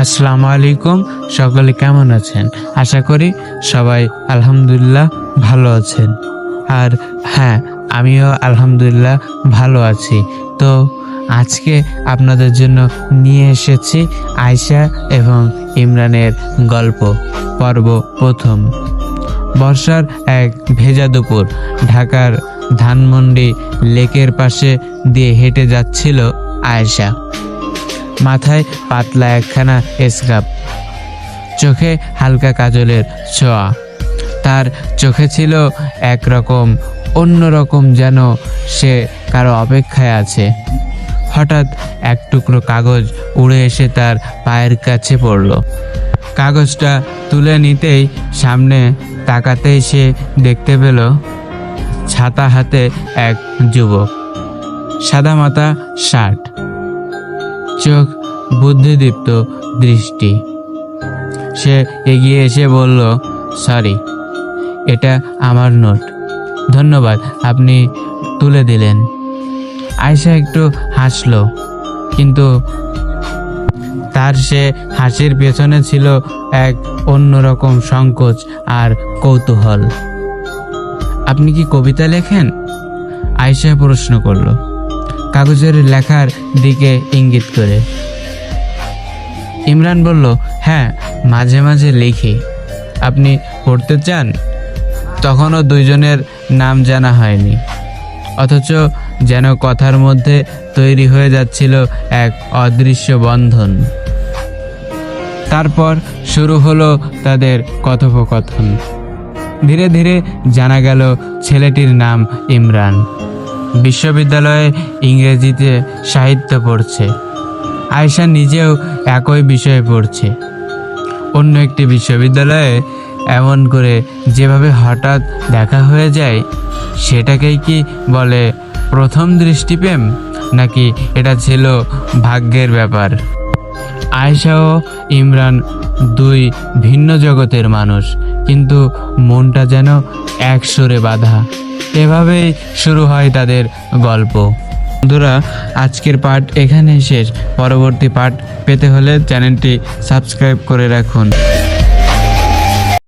আসসালামু আলাইকুম, সকলে কেমন আছেন? আশা করি সবাই আলহামদুলিল্লাহ ভালো আছেন। আর হ্যাঁ, আমিও আলহামদুলিল্লাহ ভালো আছি। তো আজকে আপনাদের জন্য নিয়ে এসেছি আয়েশা এবং ইমরানের গল্প পর্ব প্রথম। বর্ষার এক ভেজা দুপুর ঢাকার ধানমন্ডি লেকের পাশে দিয়ে হেঁটে যাচ্ছিল আয়েশা। মাথায় পাতলা একখানা স্কার্ফ, চোখে হালকা কাজলের ছোঁয়া। তার চোখে ছিল একরকম অন্যরকম, যেন সে কারো অপেক্ষায় আছে। হঠাৎ এক টুকরো কাগজ উড়ে এসে তার পায়ের কাছে পড়ল। কাগজটা তুলে নিতেই, সামনে তাকাতেই সে দেখতে পেল ছাতা হাতে এক যুবক, সাদামাটা শার্ট, চোখ বুদ্ধিদীপ্ত দৃষ্টি। সে এগিয়ে এসে বলল, সরি, এটা আমার নোট, ধন্যবাদ, আপনি তুলে দিলেন। আয়েশা একটু হাসল, কিন্তু তার সে হাসির পেছনে ছিল এক অন্যরকম সংকোচ আর কৌতূহল। আপনি কি কবিতা লেখেন? আয়েশা প্রশ্ন করল, কাগজের লেখার দিকে ইঙ্গিত করে। ইমরান বলল, হ্যাঁ, মাঝে মাঝে লিখি। আপনি পড়তে চান? তখনও দুইজনের নাম জানা হয়নি, অথচ যেন কথার মধ্যে তৈরি হয়ে যাচ্ছিল এক অদৃশ্য বন্ধন। তারপর শুরু হলো তাদের কথোপকথন। ধীরে ধীরে জানা গেল ছেলেটির নাম ইমরান, বিশ্ববিদ্যালয়ে ইংরেজিতে সাহিত্য পড়ছে। আয়েশা নিজেও একই বিষয়ে পড়ছে, অন্য একটি বিশ্ববিদ্যালয়ে। এমন করে যেভাবে হঠাৎ দেখা হয়ে যায়, সেটাকেই কি বলে প্রথম দৃষ্টিপ্রেম, নাকি এটা ছিল ভাগ্যের ব্যাপার? আয়েশা ও ইমরান দুই ভিন্ন জগতের মানুষ, কিন্তু মনটা যেন এক সুরে বাঁধা। এভাবেই শুরু হয় তাদের গল্প। বন্ধুরা, আজকের পার্ট এখানেই শেষ। পরবর্তী পার্ট পেতে হলে চ্যানেলটি সাবস্ক্রাইব করে রাখুন।